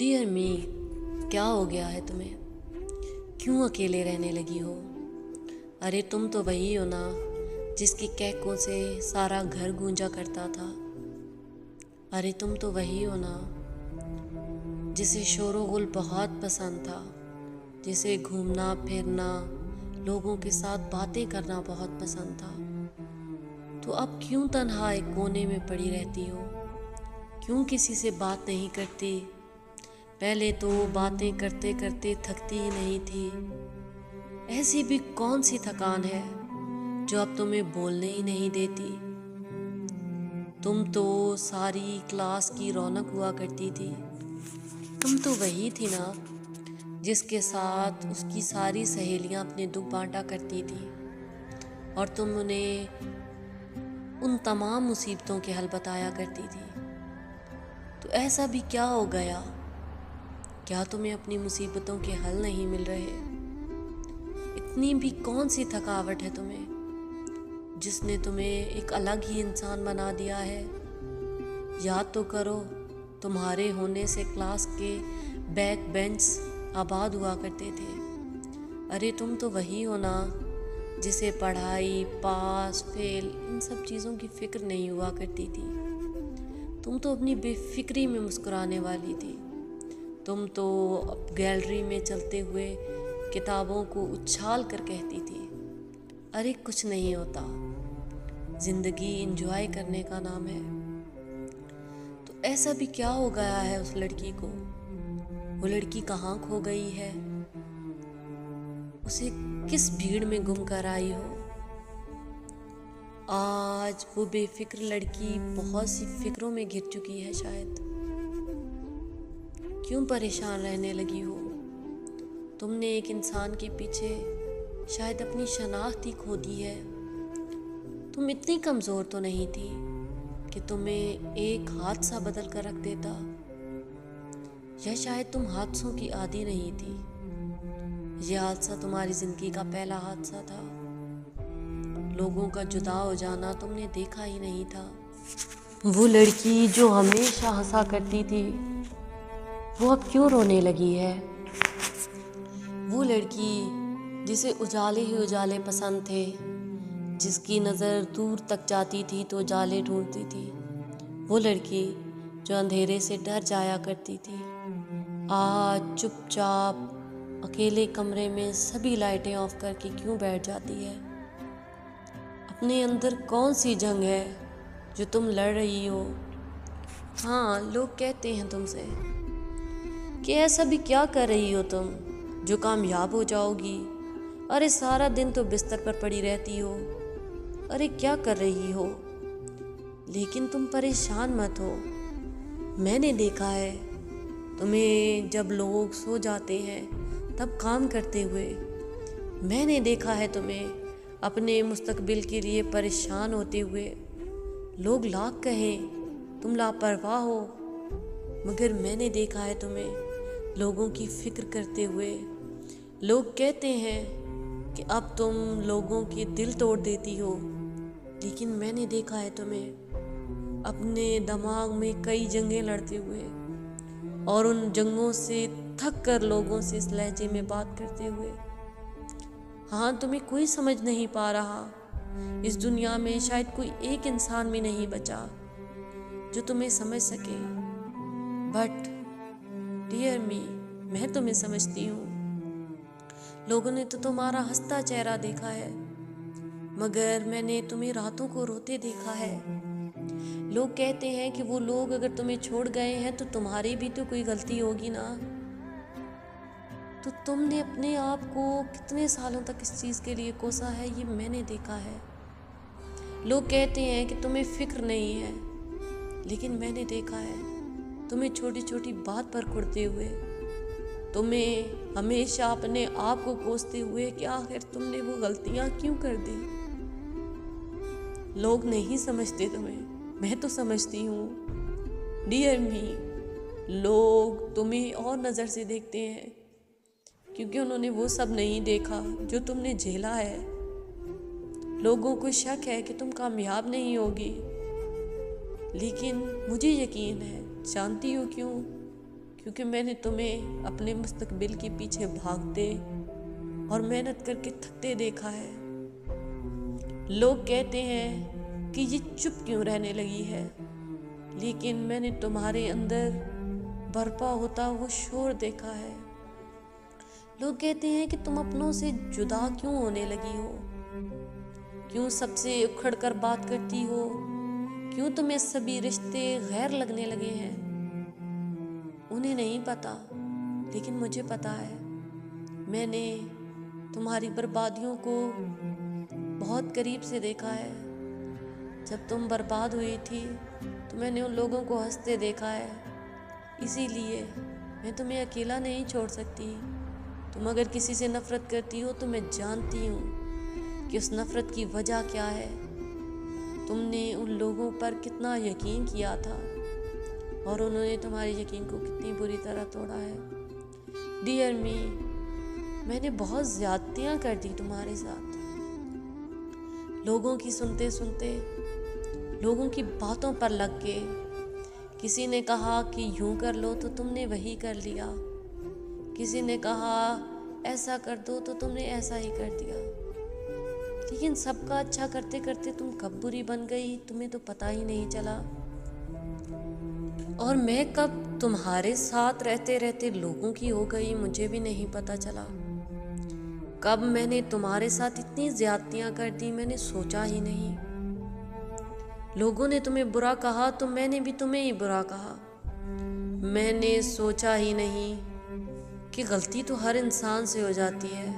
Dear मी, क्या हो गया है तुम्हें? क्यों अकेले रहने लगी हो? अरे तुम तो वही हो ना जिसकी कहकों से सारा घर गूंजा करता था। अरे तुम तो वही हो ना जिसे शोरोगुल बहुत पसंद था, जिसे घूमना फिरना, लोगों के साथ बातें करना बहुत पसंद था। तो अब क्यों तन्हा एक कोने में पड़ी रहती हो? क्यों किसी से बात नहीं करती? पहले तो बातें करते करते थकती ही नहीं थी। ऐसी भी कौन सी थकान है जो अब तुम्हें बोलने ही नहीं देती? तुम तो सारी क्लास की रौनक हुआ करती थी। तुम तो वही थी ना जिसके साथ उसकी सारी सहेलियां अपने दुख बांटा करती थी और तुम उन्हें उन तमाम मुसीबतों के हल बताया करती थी। तो ऐसा भी क्या हो गया? क्या तुम्हें अपनी मुसीबतों के हल नहीं मिल रहे? इतनी भी कौन सी थकावट है तुम्हें जिसने तुम्हें एक अलग ही इंसान बना दिया है? याद तो करो, तुम्हारे होने से क्लास के बैक बेंच आबाद हुआ करते थे। अरे तुम तो वही हो ना जिसे पढ़ाई, पास, फेल इन सब चीज़ों की फिक्र नहीं हुआ करती थी। तुम तो अपनी बेफिक्री में मुस्कुराने वाली थी। तुम तो अब गैलरी में चलते हुए किताबों को उछाल कर कहती थी, अरे कुछ नहीं होता, जिंदगी एंजॉय करने का नाम है। तो ऐसा भी क्या हो गया है उस लड़की को? वो लड़की कहाँ खो गई है? उसे किस भीड़ में गुम कर आई हो? आज वो बेफिक्र लड़की बहुत सी फिक्रों में घिर चुकी है शायद। क्यों परेशान रहने लगी हो? तुमने एक इंसान के पीछे शायद अपनी शनाख्त ही खो दी है। तुम इतनी कमज़ोर तो नहीं थी कि तुम्हें एक हादसा बदल कर रख देता, या शायद तुम हादसों की आदी नहीं थी। यह हादसा तुम्हारी ज़िंदगी का पहला हादसा था। लोगों का जुदा हो जाना तुमने देखा ही नहीं था। वो लड़की जो हमेशा हंसा करती थी, वो अब क्यों रोने लगी है? वो लड़की जिसे उजाले ही उजाले पसंद थे, जिसकी नज़र दूर तक जाती थी तो उजाले ढूंढती थी, वो लड़की जो अंधेरे से डर जाया करती थी, आज चुपचाप अकेले कमरे में सभी लाइटें ऑफ करके क्यों बैठ जाती है? अपने अंदर कौन सी जंग है जो तुम लड़ रही हो? हाँ, लोग कहते हैं तुमसे कि ऐसा भी क्या कर रही हो तुम जो कामयाब हो जाओगी? अरे सारा दिन तो बिस्तर पर पड़ी रहती हो, अरे क्या कर रही हो? लेकिन तुम परेशान मत हो। मैंने देखा है तुम्हें जब लोग सो जाते हैं तब काम करते हुए। मैंने देखा है तुम्हें अपने मुस्तकबिल के लिए परेशान होते हुए। लोग लाख कहें तुम लापरवाह हो, मगर मैंने देखा है तुम्हें लोगों की फिक्र करते हुए। लोग कहते हैं कि अब तुम लोगों के दिल तोड़ देती हो, लेकिन मैंने देखा है तुम्हें अपने दिमाग में कई जंगें लड़ते हुए और उन जंगों से थक कर लोगों से इस लहजे में बात करते हुए। हाँ, तुम्हें कोई समझ नहीं पा रहा। इस दुनिया में शायद कोई एक इंसान भी नहीं बचा जो तुम्हें समझ सके, बट डियर मी, मैं तुम्हें समझती हूँ। लोगों ने तो तुम्हारा हंसता चेहरा देखा है, मगर मैंने तुम्हें रातों को रोते देखा है। लोग कहते हैं कि वो लोग अगर तुम्हें छोड़ गए हैं तो तुम्हारी भी तो कोई गलती होगी ना। तो तुमने अपने आप को कितने सालों तक इस चीज़ के लिए कोसा है, ये मैंने देखा है। लोग कहते हैं कि तुम्हें फिक्र नहीं है, लेकिन मैंने देखा है तुम्हें छोटी छोटी बात पर कुड़ते हुए, तुम्हें हमेशा अपने आप को कोसते हुए कि आखिर तुमने वो गलतियां क्यों कर दी। लोग नहीं समझते तुम्हें, मैं तो समझती हूँ। डियर मी, लोग तुम्हें और नज़र से देखते हैं क्योंकि उन्होंने वो सब नहीं देखा जो तुमने झेला है। लोगों को शक है कि तुम कामयाब नहीं होगी, लेकिन मुझे यकीन है। जानती हो क्यों? क्योंकि मैंने तुम्हें अपने मुस्तकबिल के पीछे भागते और मेहनत करके थकते देखा है। लोग कहते हैं कि ये चुप क्यों रहने लगी है, लेकिन मैंने तुम्हारे अंदर बर्पा होता वो शोर देखा है। लोग कहते हैं कि तुम अपनों से जुदा क्यों होने लगी हो, क्यों सबसे उखड़ कर बात करती हो, क्यों तुम्हें सभी रिश्ते गैर लगने लगे हैं। उन्हें नहीं पता, लेकिन मुझे पता है। मैंने तुम्हारी बर्बादियों को बहुत करीब से देखा है। जब तुम बर्बाद हुई थी तो मैंने उन लोगों को हंसते देखा है। इसीलिए मैं तुम्हें अकेला नहीं छोड़ सकती। तुम अगर किसी से नफ़रत करती हो तो मैं जानती हूँ कि उस नफ़रत की वजह क्या है। तुमने उन लोगों पर कितना यकीन किया था और उन्होंने तुम्हारे यकीन को कितनी बुरी तरह तोड़ा है। डियर मी, मैंने बहुत ज़्यादतियाँ कर दी तुम्हारे साथ। लोगों की सुनते सुनते, लोगों की बातों पर लग के, किसी ने कहा कि यूं कर लो तो तुमने वही कर लिया, किसी ने कहा ऐसा कर दो तो तुमने ऐसा ही कर दिया। लेकिन सबका अच्छा करते करते तुम कब बुरी बन गई तुम्हें तो पता ही नहीं चला। और मैं कब तुम्हारे साथ रहते रहते लोगों की हो गई मुझे भी नहीं पता चला। कब मैंने तुम्हारे साथ इतनी ज्यादतियां कर दी मैंने सोचा ही नहीं। लोगों ने तुम्हें बुरा कहा तो मैंने भी तुम्हें ही बुरा कहा। मैंने सोचा ही नहीं कि गलती तो हर इंसान से हो जाती है।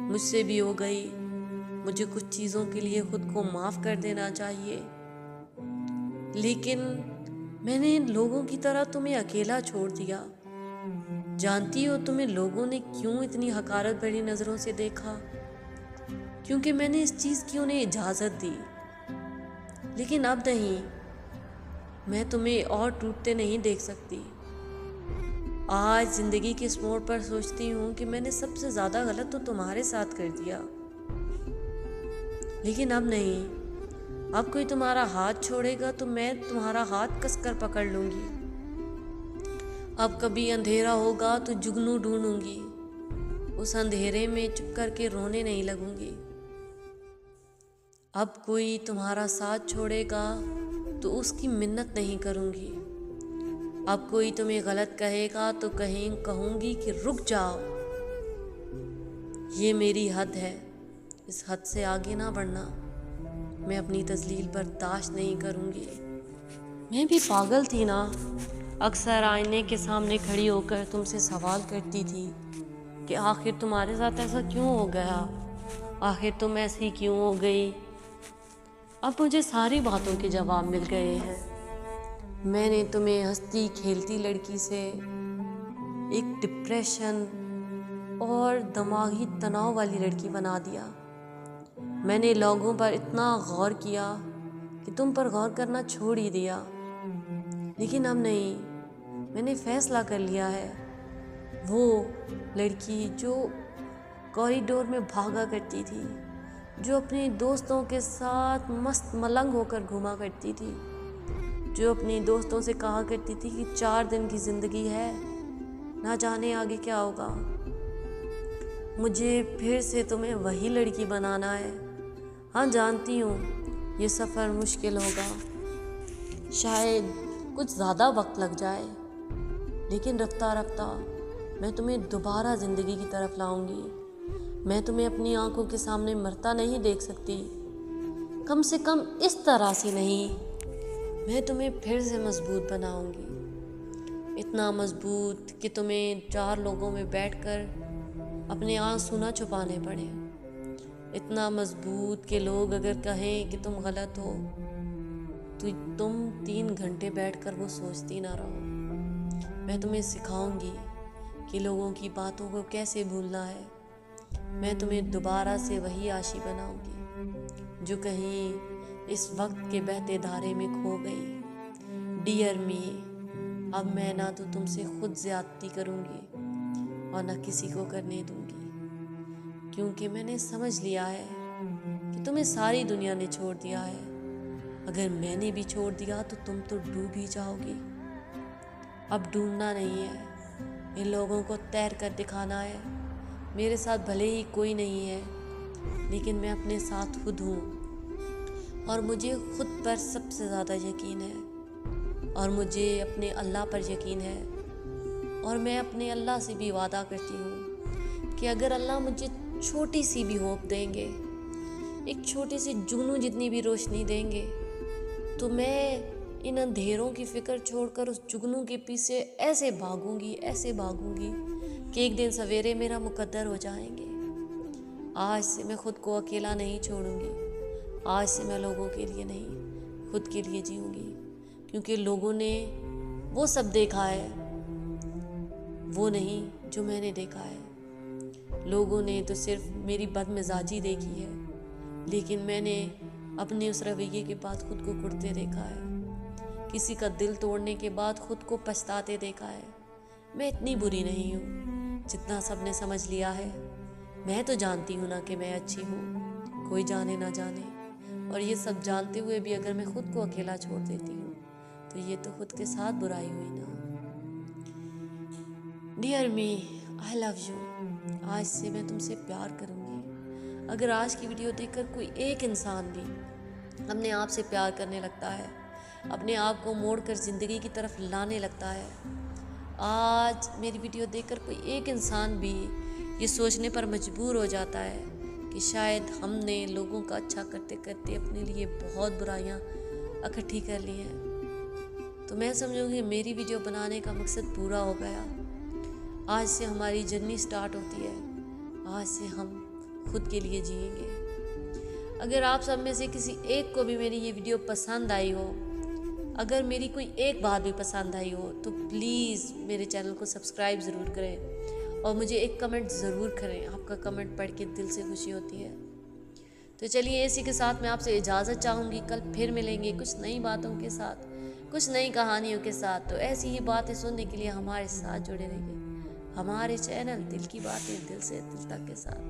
मुझसे भी हो गई। मुझे कुछ चीज़ों के लिए खुद को माफ़ कर देना चाहिए, लेकिन मैंने लोगों की तरह तुम्हें अकेला छोड़ दिया। जानती हो तुम्हें लोगों ने क्यों इतनी हकारत भरी नज़रों से देखा? क्योंकि मैंने इस चीज़ की उन्हें इजाज़त दी। लेकिन अब नहीं, मैं तुम्हें और टूटते नहीं देख सकती। आज ज़िंदगी के इस मोड़ पर सोचती हूँ कि मैंने सबसे ज़्यादा गलत तो तुम्हारे साथ कर दिया। लेकिन अब नहीं, अब कोई तुम्हारा हाथ छोड़ेगा तो मैं तुम्हारा हाथ कसकर पकड़ लूँगी। अब कभी अंधेरा होगा तो जुगनू ढूंढूंगी, उस अंधेरे में चुप करके रोने नहीं लगूंगी। अब कोई तुम्हारा साथ छोड़ेगा तो उसकी मिन्नत नहीं करूंगी। अब कोई तुम्हें गलत कहेगा तो कहूंगी कि रुक जाओ, ये मेरी हद है, इस हद से आगे ना बढ़ना। मैं अपनी तजलील बर्दाश्त नहीं करूंगी। मैं भी पागल थी ना। अक्सर आईने के सामने खड़ी होकर तुमसे सवाल करती थी कि आखिर तुम्हारे साथ ऐसा क्यों हो गया, आखिर तुम ऐसी क्यों हो गई। अब मुझे सारी बातों के जवाब मिल गए हैं। मैंने तुम्हें हंसती खेलती लड़की से एक डिप्रेशन और दिमागी तनाव वाली लड़की बना दिया। मैंने लोगों पर इतना गौर किया कि तुम पर गौर करना छोड़ ही दिया। लेकिन अब नहीं, मैंने फैसला कर लिया है। वो लड़की जो कॉरिडोर में भागा करती थी, जो अपने दोस्तों के साथ मस्त मलंग होकर घूमा करती थी, जो अपने दोस्तों से कहा करती थी कि 4 दिन की ज़िंदगी है, ना जाने आगे क्या होगा। मुझे फिर से तुम्हें वही लड़की बनाना है। हाँ, जानती हूँ ये सफ़र मुश्किल होगा, शायद कुछ ज़्यादा वक्त लग जाए, लेकिन रफ्ता रफ्ता मैं तुम्हें दोबारा ज़िंदगी की तरफ लाऊंगी। मैं तुम्हें अपनी आंखों के सामने मरता नहीं देख सकती, कम से कम इस तरह से नहीं। मैं तुम्हें फिर से मजबूत बनाऊंगी, इतना मजबूत कि तुम्हें 4 लोगों में बैठकर अपने आंसू ना छुपाने पड़े, इतना मजबूत कि लोग अगर कहें कि तुम गलत हो तो तुम 3 घंटे बैठकर वो सोचती ना रहो। मैं तुम्हें सिखाऊंगी कि लोगों की बातों को कैसे भूलना है। मैं तुम्हें दोबारा से वही आशी बनाऊंगी जो कहीं इस वक्त के बहते धारे में खो गई। डियर मी, अब मैं ना तो तुमसे खुद ज्यादती करूंगी और ना किसी को करने दूंगी, क्योंकि मैंने समझ लिया है कि तुम्हें सारी दुनिया ने छोड़ दिया है। अगर मैंने भी छोड़ दिया तो तुम तो डूब ही जाओगी। अब ढूंढना नहीं है, इन लोगों को तैर कर दिखाना है। मेरे साथ भले ही कोई नहीं है, लेकिन मैं अपने साथ खुद हूँ और मुझे खुद पर सबसे ज़्यादा यकीन है और मुझे अपने अल्लाह पर यकीन है। और मैं अपने अल्लाह से भी वादा करती हूँ कि अगर अल्लाह मुझे छोटी सी भी होप देंगे, एक छोटी सी जुगनू जितनी भी रोशनी देंगे, तो मैं इन अंधेरों की फिक्र छोड़कर उस जुगनू के पीछे ऐसे भागूंगी कि एक दिन सवेरे मेरा मुकद्दर हो जाएंगे। आज से मैं खुद को अकेला नहीं छोड़ूंगी। आज से मैं लोगों के लिए नहीं, खुद के लिए जीऊंगी, क्योंकि लोगों ने वो सब देखा है, वो नहीं जो मैंने देखा है। लोगों ने तो सिर्फ मेरी बदमिजाजी देखी है, लेकिन मैंने अपने उस रवैये के बाद खुद को कुड़ते देखा है। किसी का दिल तोड़ने के बाद खुद को पछताते देखा है। मैं इतनी बुरी नहीं हूँ जितना सबने समझ लिया है। मैं तो जानती हूँ ना कि मैं अच्छी हूँ, कोई जाने ना जाने। और ये सब जानते हुए भी अगर मैं खुद को अकेला छोड़ देती हूँ, तो ये तो खुद के साथ बुराई हुई ना। Dear me, I love you. आज से मैं तुमसे प्यार करूँगी। अगर आज की वीडियो देखकर कोई एक इंसान भी अपने आप से प्यार करने लगता है, अपने आप को मोड़कर ज़िंदगी की तरफ लाने लगता है, आज मेरी वीडियो देखकर कोई एक इंसान भी ये सोचने पर मजबूर हो जाता है कि शायद हमने लोगों का अच्छा करते करते अपने लिए बहुत बुराइयां इकट्ठी कर ली हैं, तो मैं समझूंगी मेरी वीडियो बनाने का मकसद पूरा हो गया। आज से हमारी जर्नी स्टार्ट होती है। आज से हम खुद के लिए जिएंगे। अगर आप सब में से किसी एक को भी मेरी ये वीडियो पसंद आई हो, अगर मेरी कोई एक बात भी पसंद आई हो, तो प्लीज़ मेरे चैनल को सब्सक्राइब ज़रूर करें और मुझे एक कमेंट ज़रूर करें। आपका कमेंट पढ़ के दिल से खुशी होती है। तो चलिए, इसी के साथ मैं आपसे इजाज़त चाहूँगी। कल फिर मिलेंगे कुछ नई बातों के साथ, कुछ नई कहानियों के साथ। तो ऐसी ही बातें सुनने के लिए हमारे साथ जुड़े रहिए। हमारे चैनल दिल की बातें दिल से दिल तक के साथ।